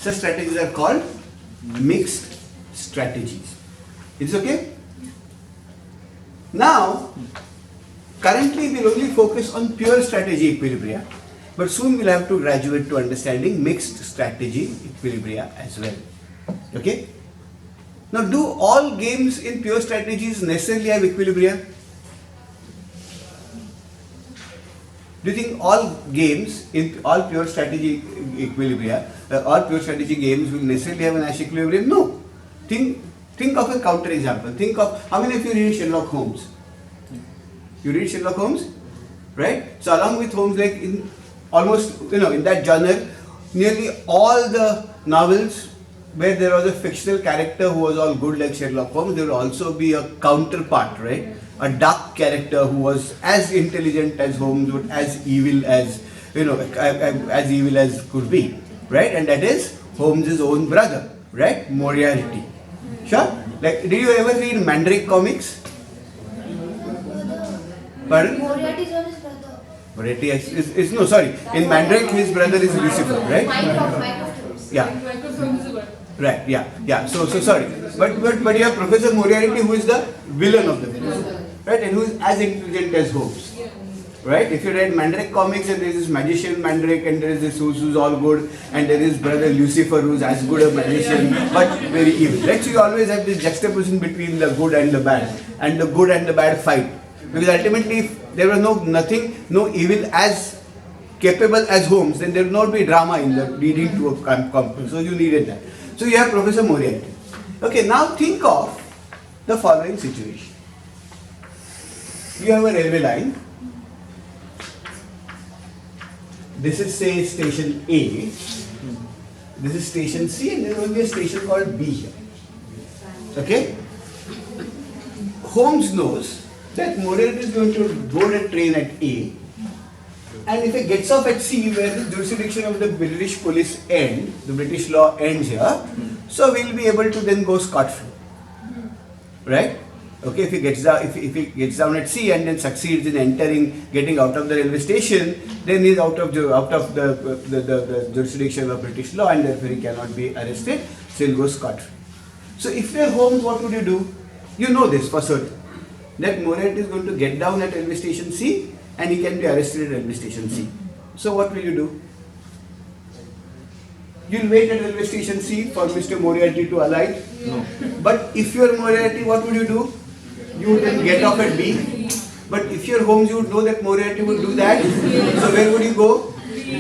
Such strategies are called mixed strategies. Is it okay? Now, currently we'll only focus on pure strategy equilibria, but soon we'll have to graduate to understanding mixed strategy equilibria as well. Okay? Now, do all games in pure strategies necessarily have equilibria? Do you think all games in all pure strategy equilibria, all pure strategy games will necessarily have a Nash equilibrium? No. Think of a counter example. Think of, how many of you read Sherlock Holmes? You read Sherlock Holmes? Right? So along with Holmes, like in almost, in that genre, nearly all the novels where there was a fictional character who was all good like Sherlock Holmes, there will also be a counterpart, right? A dark character who was as intelligent as Holmes, but as evil as, as evil as could be, right? And that is Holmes' own brother, right? Moriarty. Sure? Like, did you ever read Mandrake comics? Pardon? Moriarty is his brother. Moriarty is no, sorry. In Mandrake, his brother is Lucifer, right? Mycroft. Yeah. Right, yeah. So sorry. But you have Professor Moriarty, who is the villain of the film, right? And who is as intelligent as Holmes. Right? If you read Mandrake comics, and there is this magician Mandrake, and there is this who's all good, and there is brother Lucifer who's as good a magician but very evil. Right? So you always have this juxtaposition between the good and the bad, and the good and the bad fight. Because ultimately, if there was no evil as capable as Holmes, then there would not be drama in the leading to a conflict. So you needed that. So you have Professor Moriarty. Okay, now think of the following situation. You have a railway line. This is, say, station A. This is station C, and there will be a station called B here. Okay? Holmes knows that Moriarty is going to board a train at A, and if he gets off at C, where the jurisdiction of the British police the British law ends here, so we'll be able to then go scot-free. Right? Okay, if he gets down at C and then succeeds in getting out of the railway station, then he's out of the jurisdiction of British law, and therefore he cannot be arrested, so he'll go scot-free. So if you're Holmes, what would you do? You know this for certain, that Moriarty is going to get down at railway station C, and he can be arrested at railway station C. So what will you do? You'll wait at railway station C for Mr. Moriarty to alight? No. But if you're Moriarty, what would you do? You would then get off at B. But if you're Holmes, you would know that Moriarty would do that. So where would you go?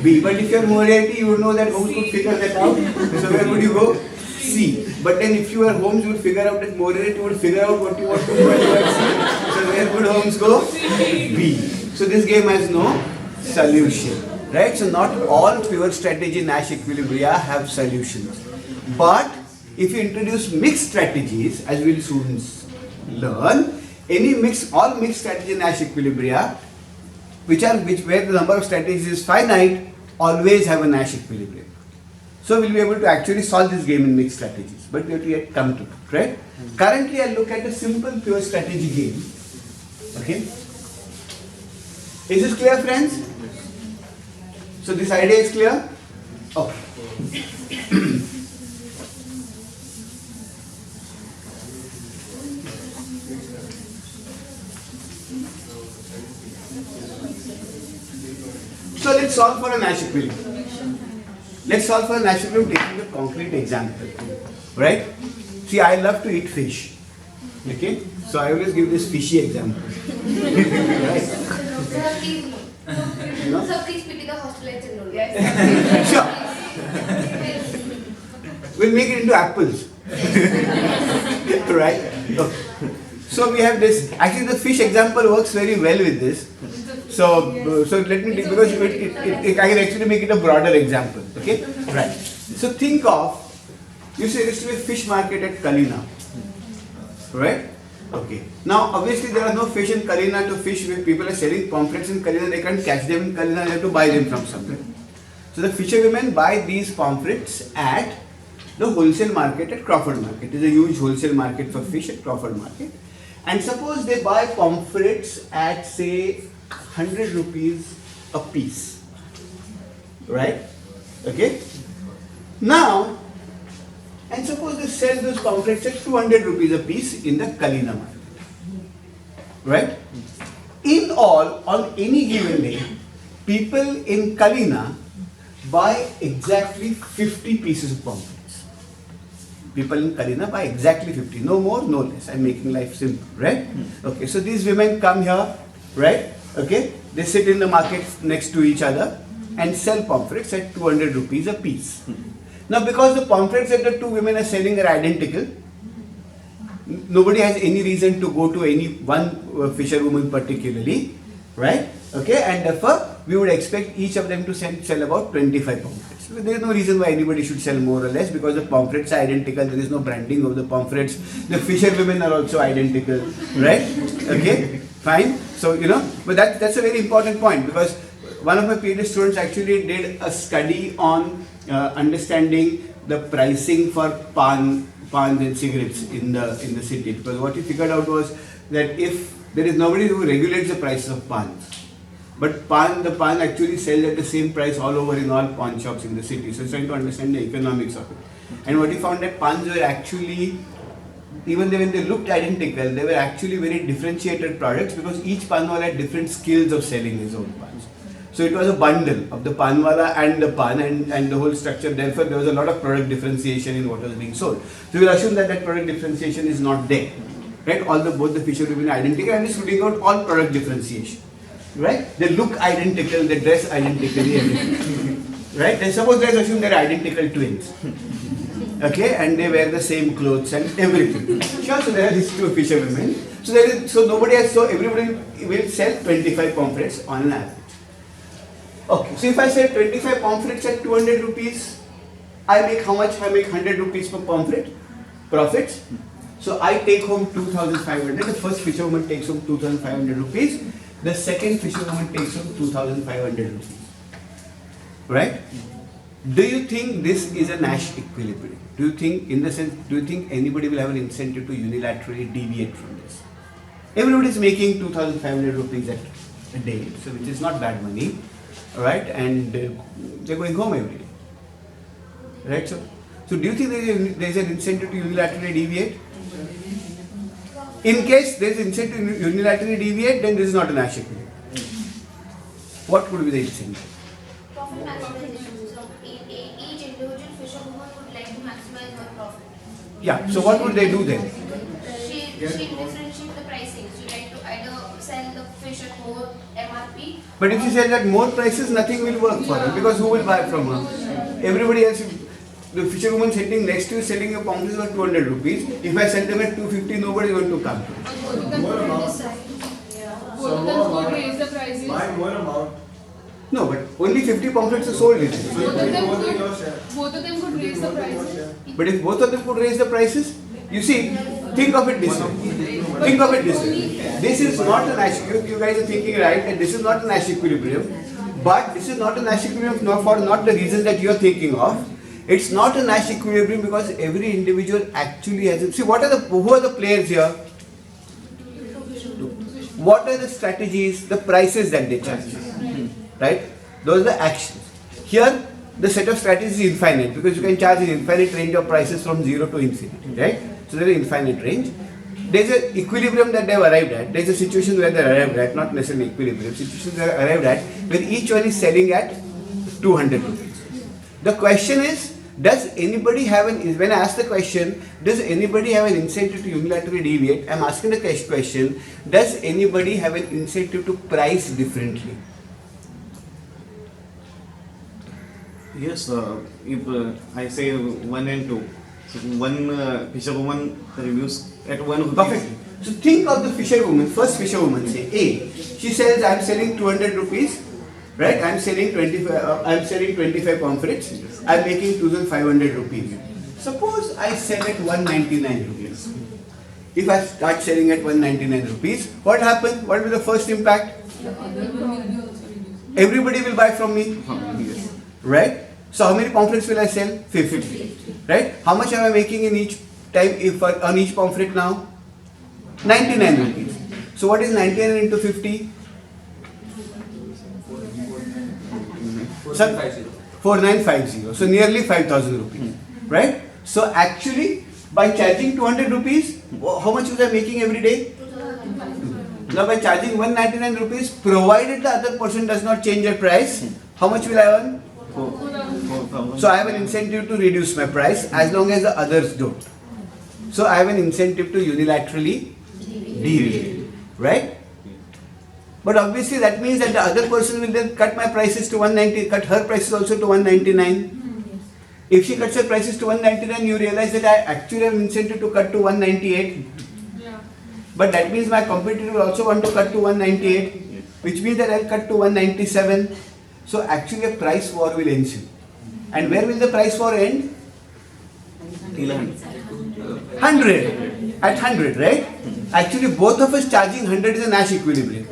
B. But if you're Moriarty, you would know that Holmes would figure that out. So where would you go? C. But then if you were Holmes, you would figure out that Moriarty would figure out what you want to do when you are C. So where would Holmes go? B. So this game has no solution. Right? So not all pure strategy Nash equilibria have solutions. But if you introduce mixed strategies, as we will soon learn, all mixed strategy Nash equilibria, where the number of strategies is finite, always have a Nash equilibrium. So we'll be able to actually solve this game in mixed strategies, but we have to yet come to it, right? Currently, I'll look at a simple pure strategy game. Okay? Is this clear, friends? So this idea is clear? Okay. So let's solve for a Nash equilibrium. Let's solve for a Nash equilibrium taking a concrete example. Right? See, I love to eat fish. Okay? So I always give this fishy example. Right? Sir, please pity the hostelites and all. Yes. Sure. We'll make it into apples. Right? Okay. So we have this. Actually, the fish example works very well with this. So let me, because I can actually make it a broader example. Okay? Right. So think of, you say there is to be a fish market at Kalina. Right? Okay. Now, obviously, there are no fish in Kalina to fish. When people are selling pamphlets in Kalina, they can't catch them in Kalina, they have to buy them from somewhere. So the fisherwomen buy these pamphlets at the wholesale market at Crawford Market. It is a huge wholesale market for fish at Crawford Market. And suppose they buy pamphlets at, say, 100 rupees a piece. Right? Okay? Now, and suppose they sell those pamphlets at 200 rupees a piece in the Kalina market. Right? In all, on any given day, people in Kalina buy exactly 50 pieces of pamphlets. People in Kalina buy exactly 50, no more, no less. I'm making life simple, right? Okay, so these women come here, right? Okay, they sit in the market next to each other and sell pamphlets at 200 rupees a piece. Now, because the pamphlets that the two women are selling are identical, nobody has any reason to go to any one fisherwoman particularly, right? Okay, and therefore we would expect each of them to sell about 25 pamphlets. There is no reason why anybody should sell more or less because the pamphlets are identical. There is no branding of the pamphlets. The fisherwomen are also identical, right? Okay, fine. So but that's a very important point because one of my PhD students actually did a study on understanding the pricing for pans and cigarettes in the city. Because what he figured out was that if there is nobody who regulates the prices of pans, but the pan actually sells at the same price all over in all pawn shops in the city. So he's trying to understand the economics of it. And what he found that pans were actually, even when they looked identical, they were actually very differentiated products because each panwala had different skills of selling his own pans. So it was a bundle of the panwala and the pan and the whole structure. Therefore, there was a lot of product differentiation in what was being sold. So we'll assume that product differentiation is not there, right? Both the fisherwomen are identical and it's rooting out all product differentiation, right? They look identical, they dress identically, everything, right? And suppose let's assume they're identical twins, okay, and they wear the same clothes and everything. Sure, so there are these two fisherwomen. So everybody will sell 25 pamphlets on an average. Okay, so if I sell 25 pamphlets at 200 rupees, I make how much? I make 100 rupees per pamphlet profits. So I take home 2,500. The first fisherwoman takes home 2,500 rupees. The second fisherwoman takes home 2,500 rupees. Right? Do you think this is a Nash equilibrium? Do you think anybody will have an incentive to unilaterally deviate from this? Everybody is making 2,500 rupees a day, so which is not bad money. Right, and they're going home every day. Right, so do you think there is an incentive to unilaterally deviate? In case there is incentive to unilaterally deviate, then this is not a Nash equilibrium. What would be the incentive? Profit maximization. So each individual fisherwoman would like to maximize her profit. Yeah. So what would they do then? She differentiate the pricing. She like to either sell the fish at more MRP. But if she sells at more prices, nothing will work for her because who will buy from her? Everybody else. The fisherwoman sitting next to you selling your pamphlets for 200 rupees. If I sell them at 250, nobody is going to come. Both of them could raise the prices. More amount. No, but only 50 pamphlets are sold. Both of them could raise the prices. But if both of them could raise the prices, you see, think of it this way. Think of it this way. This is not a Nash. You guys are thinking right, and this is not a Nash equilibrium. But this is not a Nash equilibrium for not the reasons that you are thinking of. It's not a Nash equilibrium because every individual actually has it. See, who are the players here? What are the strategies, the prices that they charge? Right? Those are the actions. Here, the set of strategies is infinite because you can charge an infinite range of prices from 0 to infinity, right? So there is an infinite range. There is an equilibrium that they have arrived at. There is a situation where they are arrived at, not necessarily equilibrium, situation they are arrived at where each one is selling at 200 rupees. The question is, does anybody have when I ask the question, does anybody have an incentive to unilaterally deviate? I am asking the question, does anybody have an incentive to price differently? Yes, if I say 1 and 2, so one fisherwoman reviews at 1 rupee. Perfect. So think of the fisherwoman, first fisherwoman, say A. She says, I am selling 200 rupees, right? I am selling 25 pamphlets. I am making 2,500 rupees. Suppose I sell at 199 rupees. If I start selling at 199 rupees, what happens? What will be the first impact? Everybody will buy from me, Yes. right? So how many pamphlets will I sell? 50, right? How much am I making in each time on each pamphlet now? 99 rupees. So what is 99 into 50? 450. 4950. So nearly 5,000 rupees, right? So actually, by charging 200 rupees, how much was I making every day? Now by charging 199 rupees, provided the other person does not change their price, how much will I earn? 4,000. So I have an incentive to reduce my price as long as the others don't. So I have an incentive to unilaterally deviate, right? But obviously that means that the other person will then cut my prices to 190, cut her prices also to 199. If she cuts her prices to 199, you realize that I actually have an incentive to cut to 198. Yeah. But that means my competitor will also want to cut to 198, which means that I'll cut to 197. So actually a price war will ensue. And where will the price war end? 100. At 100, right? Actually both of us charging 100 is a Nash equilibrium.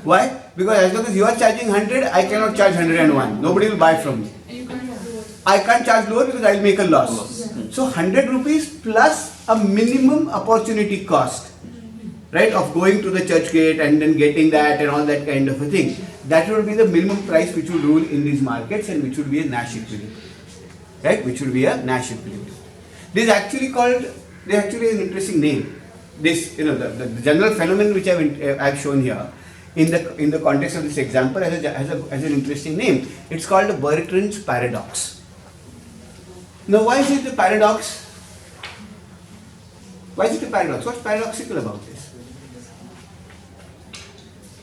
Why? Because as long as you are charging 100, I cannot charge 101. Nobody will buy from me. And you can't do it. I can't charge lower because I will make a loss. So 100 rupees plus a minimum opportunity cost, right, of going to the church gate and then getting that and all that kind of a thing. That would be the minimum price which would rule in these markets and which would be a Nash equilibrium, right? Which would be a Nash equilibrium. This is actually called, they actually an interesting name. This, the general phenomenon which I've shown here in the context of this example has an interesting name. It's called the Bertrand's paradox. Now, why is it a paradox? Why is it a paradox? What's paradoxical about this?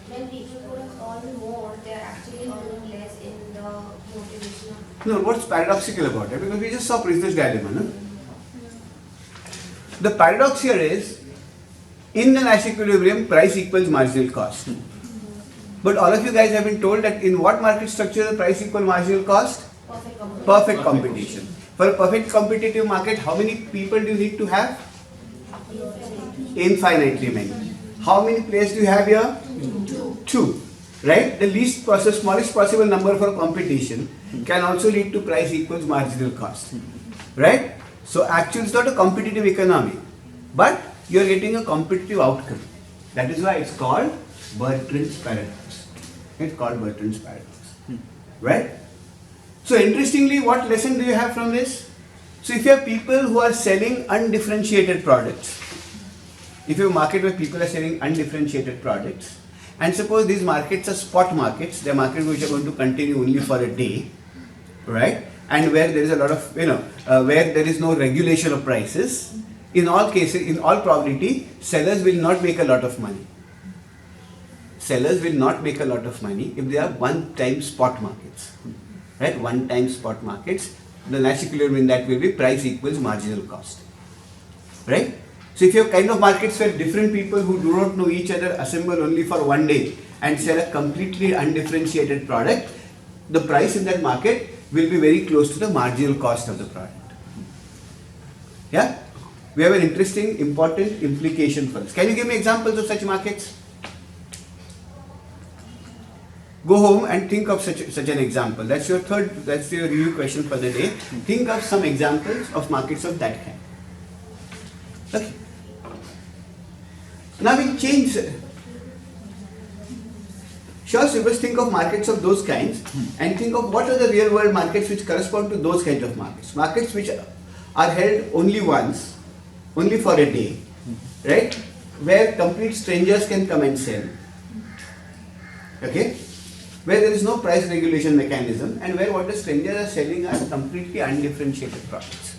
When people could earn more, they are actually earning less in the motivation. No, what's paradoxical about it? Because we just saw Prisoner's Dilemma, no? The paradox here is, in the Nash equilibrium, price equals marginal cost. But all of you guys have been told that in what market structure the price equal marginal cost? Perfect competition. Perfect competition. For a perfect competitive market, how many people do you need to have? Infinitely many. How many players do you have here? Two. Right? The smallest possible number for competition can also lead to price equals marginal cost. Right? So actually it's not a competitive economy, but you are getting a competitive outcome. That is why it's called Bertrand's paradox. It's called Bertrand's paradox. Right? So interestingly, what lesson do you have from this? So if you have people who are selling undifferentiated products, if you have a market where people are selling undifferentiated products, and suppose these markets are spot markets, they're markets which are going to continue only for a day, right? And where there is a lot of, where there is no regulation of prices, in all cases, in all probability, sellers will not make a lot of money. Sellers will not make a lot of money if they are one-time spot markets, right? One-time spot markets. The Nash equilibrium in that will be price equals marginal cost, right? So if you have kind of markets where different people who do not know each other assemble only for one day and sell a completely undifferentiated product, the price in that market will be very close to the marginal cost of the product. Yeah? We have an interesting, important implication for this. Can you give me examples of such markets? Go home and think of such an example. That's your review question for the day. Think of some examples of markets of that kind. Okay. Now we change. Sure, so just think of markets of those kinds and think of what are the real world markets which correspond to those kinds of markets. Markets which are held only once, only for a day, right? Where complete strangers can come and sell. Okay? Where there is no price regulation mechanism and where what the strangers are selling are completely undifferentiated products.